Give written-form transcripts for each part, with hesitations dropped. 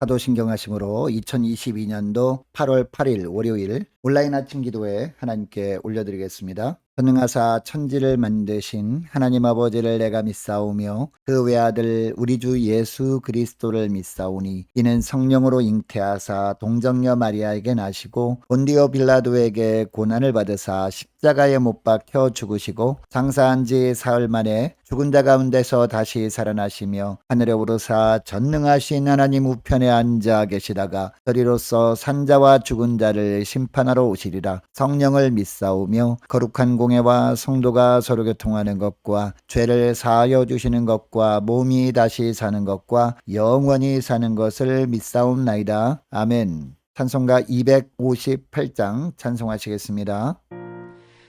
사도신경하심으로 2022년도 8월 8일 월요일 온라인 아침 기도회 하나님께 올려드리겠습니다. 전능하사 천지를 만드신 하나님 아버지를 내가 믿사오며 그 외아들 우리 주 예수 그리스도를 믿사오니 이는 성령으로 잉태하사 동정녀 마리아에게 나시고 본디오 빌라도에게 고난을 받으사 십자가에 못 박혀 죽으시고 장사한 지 사흘 만에 죽은 자 가운데서 다시 살아나시며 하늘에 오르사 전능하신 하나님 우편에 앉아 계시다가 저리로서 산자와 죽은 자를 심판하러 오시리라. 성령을 믿사오며 거룩한 공예와 성도가 서로 교통하는 것과 죄를 사하여 주시는 것과 몸이 다시 사는 것과 영원히 사는 것을 믿사옵나이다. 아멘. 찬송가 258장 찬송하시겠습니다.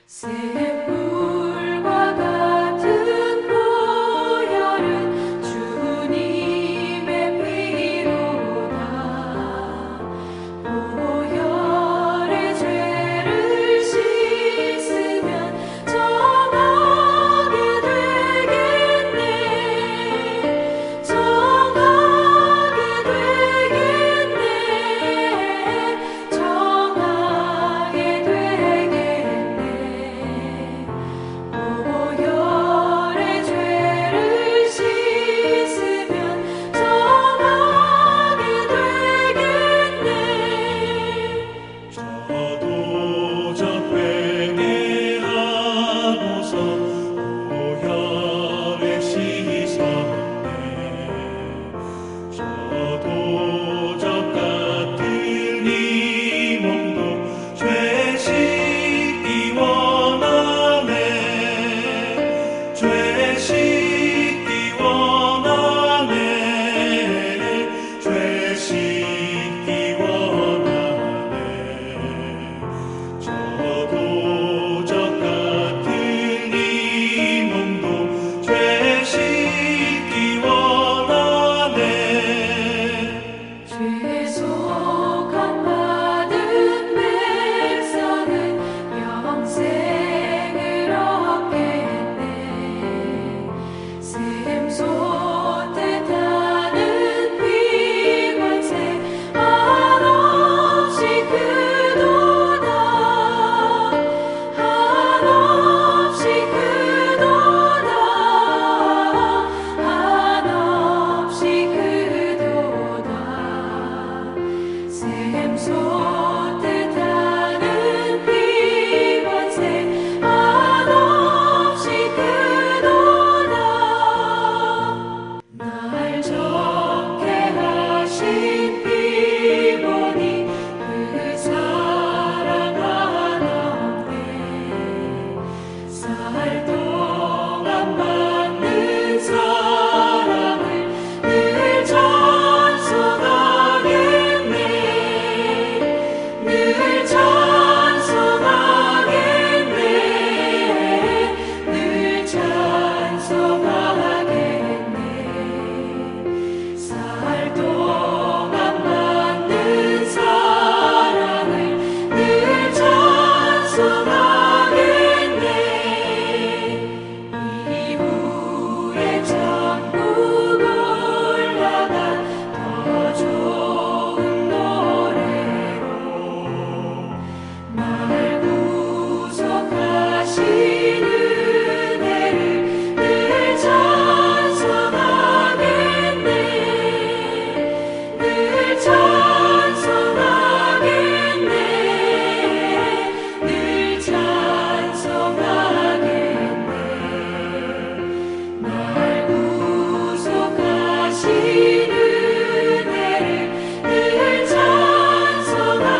샘물과 같은 보혈은 주님의 피로다. 보혈의 죄를 씻으면 정하게 되겠네. 정하게 되겠네. 정하게 되겠네. 보혈의 죄를 씻으면 정하게 되겠네. 저도 적회개하고서 보혈에 씻었네. 저도 적같은 이 몸도 죄 씻기 원하네. 죄 씻기 원하네. 죄 씻기 원하네. 저도 적같은 이 몸도 죄 씻기 원하네. 죄속함 받은 백성은 영생을 얻겠네. 샘솟듯 하는 피관세 한없이 크도다. 한없이 크도다. 한없이 크도다. 샘솟듯 하는 피관세 한없이 크도다. 날 좋게 하신 피 보니 그 사랑 한없네. 살 동안 받는 사랑을 늘 찬송하겠네. 늘 찬송하겠네. 늘 찬송하겠네. 살 동안 받는 사랑을 늘 찬송하겠네. 이후에 천국 올라가 더 좋은 노래로 날 구속하신 은혜를 늘 찬송하겠네. 늘 찬송하겠네. 늘 찬송하겠네. 날 구속하신 은혜를 늘 찬송하겠네.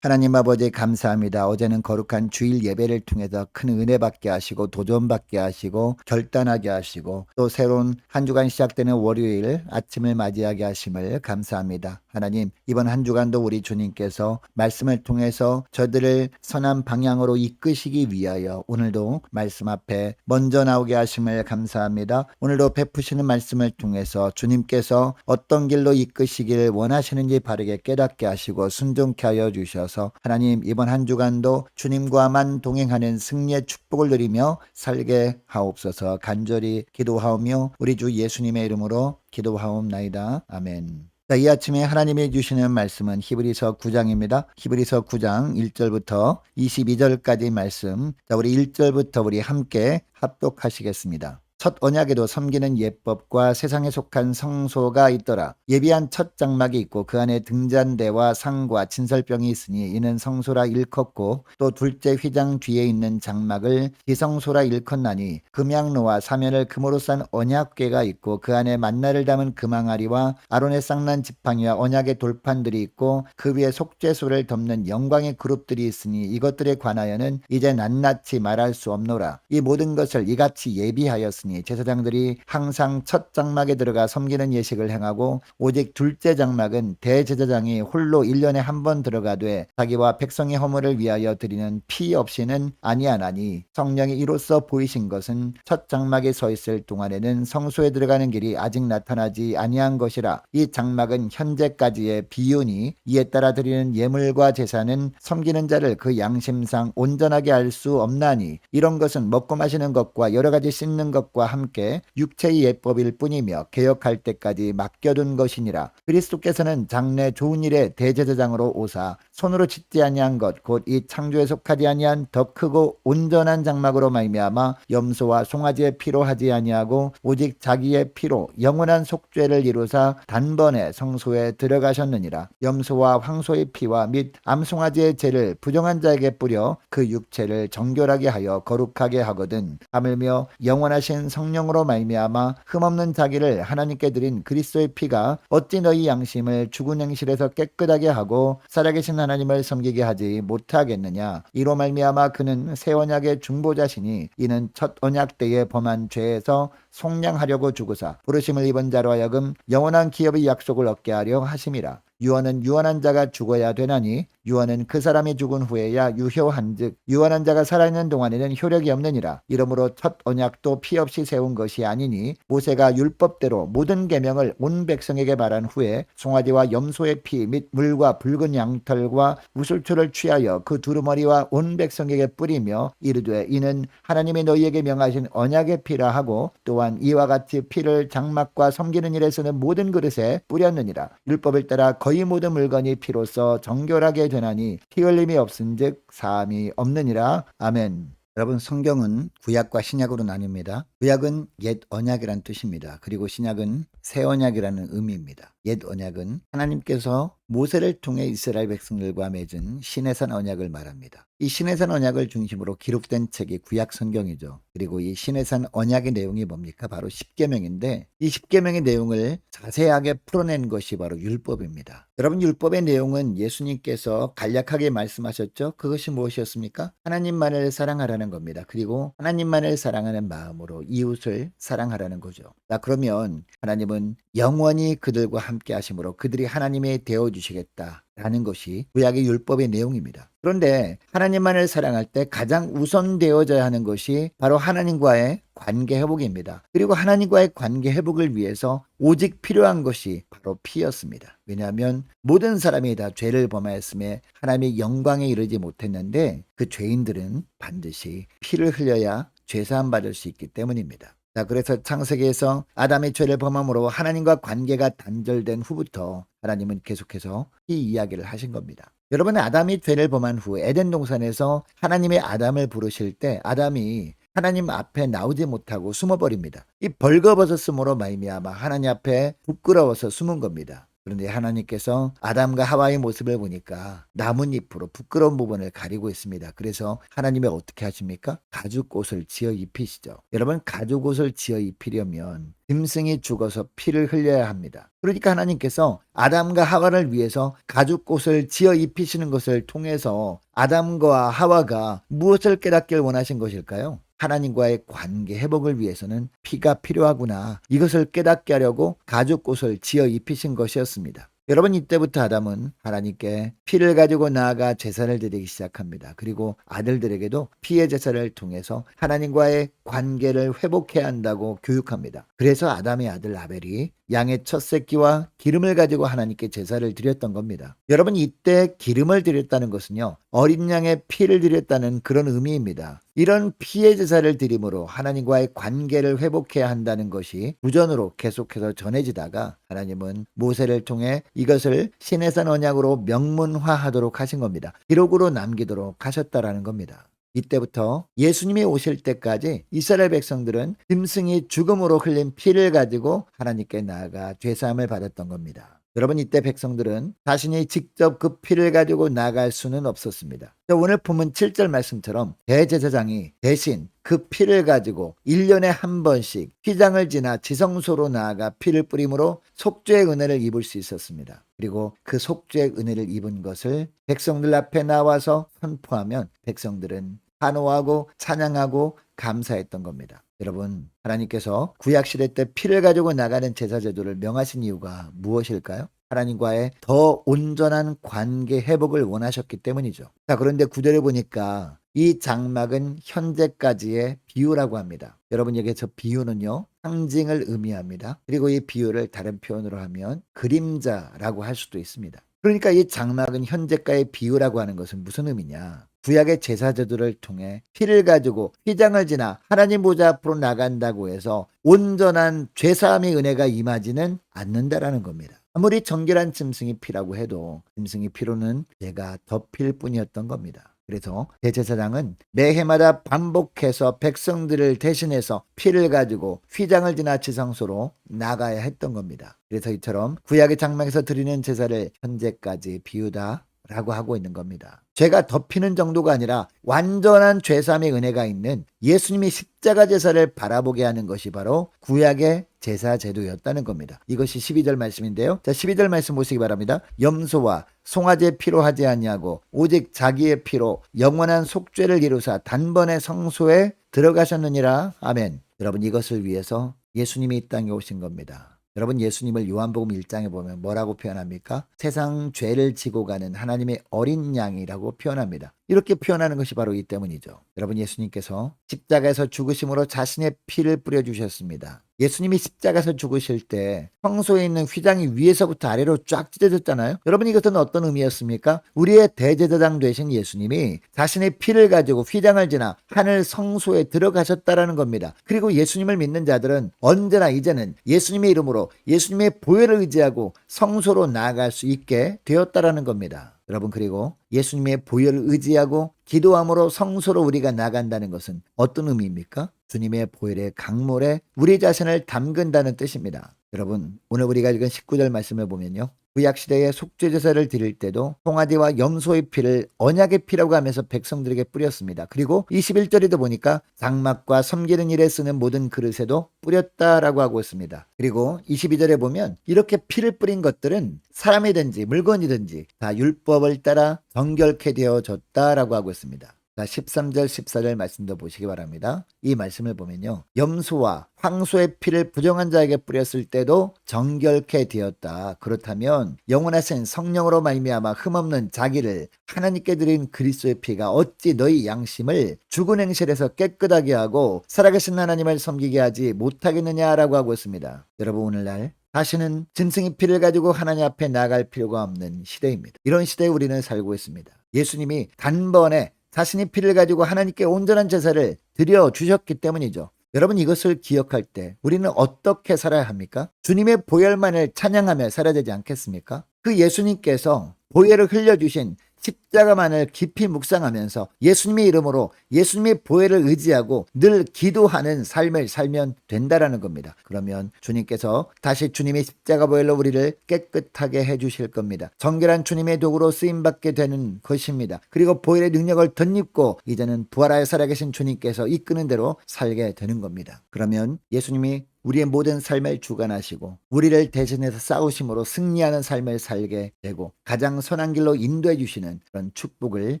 하나님 아버지 감사합니다. 어제는 거룩한 주일 예배를 통해서 큰 은혜 받게 하시고 도전 받게 하시고 결단하게 하시고 또 새로운 한 주간 시작되는 월요일 아침을 맞이하게 하심을 감사합니다. 하나님, 이번 한 주간도 우리 주님께서 말씀을 통해서 저들을 선한 방향으로 이끄시기 위하여 오늘도 말씀 앞에 먼저 나오게 하심을 감사합니다. 오늘도 베푸시는 말씀을 통해서 주님께서 어떤 길로 이끄시길 원하시는지 바르게 깨닫게 하시고 순종케 하여 주셔서 주셔서 하나님 이번 한 주간도 주님과만 동행하는 승리의 축복을 누리며 살게 하옵소서. 간절히 기도하오며 우리 주 예수님의 이름으로 기도하옵나이다. 아멘. 자, 이 아침에 하나님이 주시는 말씀은 히브리서 9장입니다. 히브리서 9장 1절부터 22절까지 말씀. 자, 우리 1절부터 우리 함께 합독하시겠습니다. 첫 언약에도 섬기는 예법과 세상에 속한 성소가 있더라. 예비한 첫 장막이 있고 그 안에 등잔대와 상과 진설병이 있으니 이는 성소라 일컫고 또 둘째 휘장 뒤에 있는 장막을 기성소라 일컫나니 금양로와 사면을 금으로 싼 언약궤가 있고 그 안에 만나를 담은 금항아리와 아론의 쌍난 지팡이와 언약의 돌판들이 있고 그 위에 속죄소를 덮는 영광의 그룹들이 있으니 이것들에 관하여는 이제 낱낱이 말할 수 없노라. 이 모든 것을 이같이 예비하였으니 제사장들이 항상 첫 장막에 들어가 섬기는 예식을 행하고 오직 둘째 장막은 대제사장이 홀로 1년에 한 번 들어가되 자기와 백성의 허물을 위하여 드리는 피 없이는 아니하나니 성령이 이로써 보이신 것은 첫 장막에 서 있을 동안에는 성소에 들어가는 길이 아직 나타나지 아니한 것이라. 이 장막은 현재까지의 비유니 이에 따라 드리는 예물과 제사는 섬기는 자를 그 양심상 온전하게 할 수 없나니 이런 것은 먹고 마시는 것과 여러 가지 씻는 것과 함께 육체의 예법일 뿐이며 개혁할 때까지 맡겨둔 것이니라. 그리스도께서는 장래 좋은 일에 대제사장으로 오사 손으로 짓지 아니한 것 곧 이 창조에 속하지 아니한 더 크고 온전한 장막으로 말미암아 염소와 송아지의 피로 하지 아니하고 오직 자기의 피로 영원한 속죄를 이루사 단번에 성소에 들어가셨느니라. 염소와 황소의 피와 및 암송아지의 죄를 부정한 자에게 뿌려 그 육체를 정결하게 하여 거룩하게 하거든. 하물며 영원하신 성령으로 말미암아 흠없는 자기를 하나님께 드린 그리스도의 피가 어찌 너희 양심을 죽은 행실에서 깨끗하게 하고 살아계신 하나님을 섬기게 하지 못하겠느냐. 이로 말미암아 그는 새 언약의 중보자시니 이는 첫 언약 때에 범한 죄에서 속량하려고 죽으사 부르심을 입은 자로 하여금 영원한 기업의 약속을 얻게 하려 하심이라. 유언은 유언한 자가 죽어야 되나니 유언은 그 사람이 죽은 후에야 유효한즉 유언한 자가 살아있는 동안에는 효력이 없느니라. 이러므로 첫 언약도 피 없이 세운 것이 아니니 모세가 율법대로 모든 계명을 온 백성에게 말한 후에 송아지와 염소의 피 및 물과 붉은 양털과 우슬초를 취하여 그 두루머리와 온 백성에게 뿌리며 이르되 이는 하나님이 너희에게 명하신 언약의 피라 하고 또한 이와 같이 피를 장막과 섬기는 일에 쓰는 모든 그릇에 뿌렸느니라. 율법을 따라 거의 모든 물건이 피로써 정결하게 되나니 피 흘림이 없은즉 사함이 없느니라. 아멘. 여러분, 성경은 구약과 신약으로 나뉩니다. 구약은 옛 언약이라는 뜻입니다. 그리고 신약은 새 언약이라는 의미입니다. 옛 언약은 하나님께서 모세를 통해 이스라엘 백성들과 맺은 시내산 언약을 말합니다. 이 시내산 언약을 중심으로 기록된 책이 구약 성경이죠. 그리고 이 시내산 언약의 내용이 뭡니까? 바로 십계명인데 이 십계명의 내용을 자세하게 풀어낸 것이 바로 율법입니다. 여러분, 율법의 내용은 예수님께서 간략하게 말씀하셨죠. 그것이 무엇이었습니까? 하나님만을 사랑하라는 겁니다. 그리고 하나님만을 사랑하는 마음으로 이웃을 사랑하라는 거죠. 자, 그러면 하나님은 영원히 그들과 함께 하심으로 그들이 하나님이 되어주시겠다라는 것이 구약의 율법의 내용입니다. 그런데 하나님만을 사랑할 때 가장 우선되어져야 하는 것이 바로 하나님과의 관계 회복입니다. 그리고 하나님과의 관계 회복을 위해서 오직 필요한 것이 바로 피였습니다. 왜냐하면 모든 사람이 다 죄를 범하였음에 하나님의 영광에 이르지 못했는데 그 죄인들은 반드시 피를 흘려야 죄사함 받을 수 있기 때문입니다. 자, 그래서 창세기에서 아담의 죄를 범함으로 하나님과 관계가 단절된 후부터 하나님은 계속해서 이 이야기를 하신 겁니다. 여러분, 아담이 죄를 범한 후 에덴 동산에서 하나님의 아담을 부르실 때 아담이 하나님 앞에 나오지 못하고 숨어버립니다. 이 벌거벗었음으로 말미암아 하나님 앞에 부끄러워서 숨은 겁니다. 그런데 하나님께서 아담과 하와의 모습을 보니까 나뭇잎으로 부끄러운 부분을 가리고 있습니다. 그래서 하나님이 어떻게 하십니까? 가죽옷을 지어 입히시죠. 여러분, 가죽옷을 지어 입히려면 짐승이 죽어서 피를 흘려야 합니다. 그러니까 하나님께서 아담과 하와를 위해서 가죽옷을 지어 입히시는 것을 통해서 아담과 하와가 무엇을 깨닫길 원하신 것일까요? 하나님과의 관계 회복을 위해서는 피가 필요하구나. 이것을 깨닫게 하려고 가죽옷을 지어 입히신 것이었습니다. 여러분, 이때부터 아담은 하나님께 피를 가지고 나아가 제사를 드리기 시작합니다. 그리고 아들들에게도 피의 제사를 통해서 하나님과의 관계를 회복해야 한다고 교육합니다. 그래서 아담의 아들 아벨이 양의 첫 새끼와 기름을 가지고 하나님께 제사를 드렸던 겁니다. 여러분, 이때 기름을 드렸다는 것은요, 어린 양의 피를 드렸다는 그런 의미입니다. 이런 피의 제사를 드림으로 하나님과의 관계를 회복해야 한다는 것이 구전으로 계속해서 전해지다가 하나님은 모세를 통해 이것을 시내산 언약으로 명문화하도록 하신 겁니다. 기록으로 남기도록 하셨다라는 겁니다. 이때부터 예수님이 오실 때까지 이스라엘 백성들은 짐승이 죽음으로 흘린 피를 가지고 하나님께 나아가 죄사함을 받았던 겁니다. 여러분, 이때 백성들은 자신이 직접 그 피를 가지고 나갈 수는 없었습니다. 오늘 본문 7절 말씀처럼 대제사장이 대신 그 피를 가지고 1년에 한 번씩 휘장을 지나 지성소로 나아가 피를 뿌림으로 속죄의 은혜를 입을 수 있었습니다. 그리고 그 속죄의 은혜를 입은 것을 백성들 앞에 나와서 선포하면 백성들은 환호하고 찬양하고 감사했던 겁니다. 여러분, 하나님께서 구약시대 때 피를 가지고 나가는 제사제도를 명하신 이유가 무엇일까요? 하나님과의 더 온전한 관계 회복을 원하셨기 때문이죠. 자, 그런데 구절에 보니까 이 장막은 현재까지의 비유라고 합니다. 여러분, 여기서 비유는요, 상징을 의미합니다. 그리고 이 비유를 다른 표현으로 하면 그림자라고 할 수도 있습니다. 그러니까 이 장막은 현재까지의 비유라고 하는 것은 무슨 의미냐? 구약의 제사제도를 통해 피를 가지고 휘장을 지나 하나님 보좌 앞으로 나간다고 해서 온전한 죄사함의 은혜가 임하지는 않는다라는 겁니다. 아무리 정결한 짐승이 피라고 해도 짐승이 피로는 죄가 덮일 뿐이었던 겁니다. 그래서 대제사장은 매해마다 반복해서 백성들을 대신해서 피를 가지고 휘장을 지나 지성소로 나가야 했던 겁니다. 그래서 이처럼 구약의 장막에서 드리는 제사를 현재까지 비유다라고 하고 있는 겁니다. 죄가 덮이는 정도가 아니라 완전한 죄사함의 은혜가 있는 예수님이 십자가 제사를 바라보게 하는 것이 바로 구약의 제사 제도였다는 겁니다. 이것이 12절 말씀인데요. 자, 12절 말씀 보시기 바랍니다. 염소와 송아지의 피로 하지 아니하고 오직 자기의 피로 영원한 속죄를 이루사 단번에 성소에 들어가셨느니라. 아멘. 여러분, 이것을 위해서 예수님이 이 땅에 오신 겁니다. 여러분, 예수님을 요한복음 1장에 보면 뭐라고 표현합니까? 세상 죄를 지고 가는 하나님의 어린 양이라고 표현합니다. 이렇게 표현하는 것이 바로 이 때문이죠. 여러분, 예수님께서 십자가에서 죽으심으로 자신의 피를 뿌려주셨습니다. 예수님이 십자가에서 죽으실 때 성소에 있는 휘장이 위에서부터 아래로 쫙 찢어졌잖아요. 여러분, 이것은 어떤 의미였습니까? 우리의 대제사장 되신 예수님이 자신의 피를 가지고 휘장을 지나 하늘 성소에 들어가셨다라는 겁니다. 그리고 예수님을 믿는 자들은 언제나 이제는 예수님의 이름으로 예수님의 보혈을 의지하고 성소로 나아갈 수 있게 되었다라는 겁니다. 여러분, 그리고 예수님의 보혈을 의지하고 기도함으로 성소로 우리가 나간다는 것은 어떤 의미입니까? 주님의 보혈의 강물에 우리 자신을 담근다는 뜻입니다. 여러분, 오늘 우리가 읽은 19절 말씀을 보면요, 구약시대에 속죄제사를 드릴 때도 송아지와 염소의 피를 언약의 피라고 하면서 백성들에게 뿌렸습니다. 그리고 21절에도 보니까 장막과 섬기는 일에 쓰는 모든 그릇에도 뿌렸다라고 하고 있습니다. 그리고 22절에 보면 이렇게 피를 뿌린 것들은 사람이든지 물건이든지 다 율법을 따라 정결케 되어졌다라고 하고 있습니다. 자, 13절 14절 말씀도 보시기 바랍니다. 이 말씀을 보면요, 염소와 황소의 피를 부정한 자에게 뿌렸을 때도 정결케 되었다. 그렇다면 영원하신 성령으로 말미암아 흠없는 자기를 하나님께 드린 그리스도의 피가 어찌 너희 양심을 죽은 행실에서 깨끗하게 하고 살아계신 하나님을 섬기게 하지 못하겠느냐라고 하고 있습니다. 여러분, 오늘날 다시는 짐승의 피를 가지고 하나님 앞에 나갈 필요가 없는 시대입니다. 이런 시대에 우리는 살고 있습니다. 예수님이 단번에 자신의 피를 가지고 하나님께 온전한 제사를 드려주셨기 때문이죠. 여러분, 이것을 기억할 때 우리는 어떻게 살아야 합니까? 주님의 보혈만을 찬양하며 살아야 되지 않겠습니까? 그 예수님께서 보혈을 흘려주신 십자가만을 깊이 묵상하면서 예수님의 이름으로 예수님의 보혈을 의지하고 늘 기도하는 삶을 살면 된다라는 겁니다. 그러면 주님께서 다시 주님의 십자가 보혈로 우리를 깨끗하게 해주실 겁니다. 정결한 주님의 도구로 쓰임받게 되는 것입니다. 그리고 보혈의 능력을 덧입고 이제는 부활하여 살아계신 주님께서 이끄는 대로 살게 되는 겁니다. 그러면 예수님이 우리의 모든 삶을 주관하시고 우리를 대신해서 싸우심으로 승리하는 삶을 살게 되고 가장 선한 길로 인도해 주시는 그런 축복을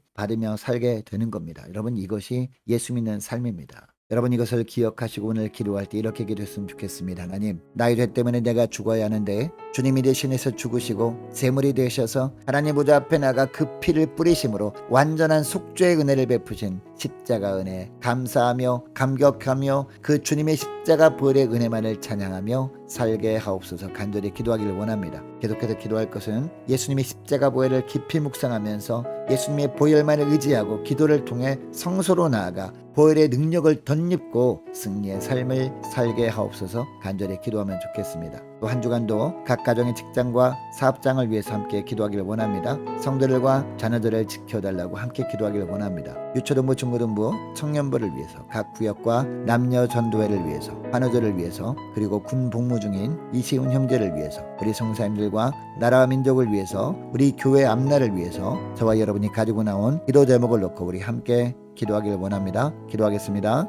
받으며 살게 되는 겁니다. 여러분, 이것이 예수 믿는 삶입니다. 여러분 이것을 기억하시고 오늘 기도할 때 이렇게 기도했으면 좋겠습니다. 하나님, 나의 죄 때문에 내가 죽어야 하는데 주님이 대신해서 죽으시고 제물이 되셔서 하나님 보좌 앞에 나가 그 피를 뿌리심으로 완전한 속죄의 은혜를 베푸신 십자가 은혜 감사하며 감격하며 그 주님의 십자가 부활의 은혜만을 찬양하며 살게 하옵소서 간절히 기도하기를 원합니다. 계속해서 기도할 것은 예수님의 십자가 보혈을 깊이 묵상하면서 예수님의 보혈만을 의지하고 기도를 통해 성소로 나아가 보혈의 능력을 덧입고 승리의 삶을 살게 하옵소서 간절히 기도하면 좋겠습니다. 또 한 주간도 각 가정의 직장과 사업장을 위해서 함께 기도하기를 원합니다. 성도들과 자녀들을 지켜달라고 함께 기도하기를 원합니다. 유초등부, 중고등부, 청년부를 위해서 각 구역과 남녀 전도회를 위해서 환우들을 위해서 그리고 군 복무 중인 이시훈 형제를 위해서 우리 성사님들과 나라와 민족을 위해서 우리 교회 앞날을 위해서 저와 여러분이 가지고 나온 기도 제목을 놓고 우리 함께 기도하기를 원합니다. 기도하겠습니다.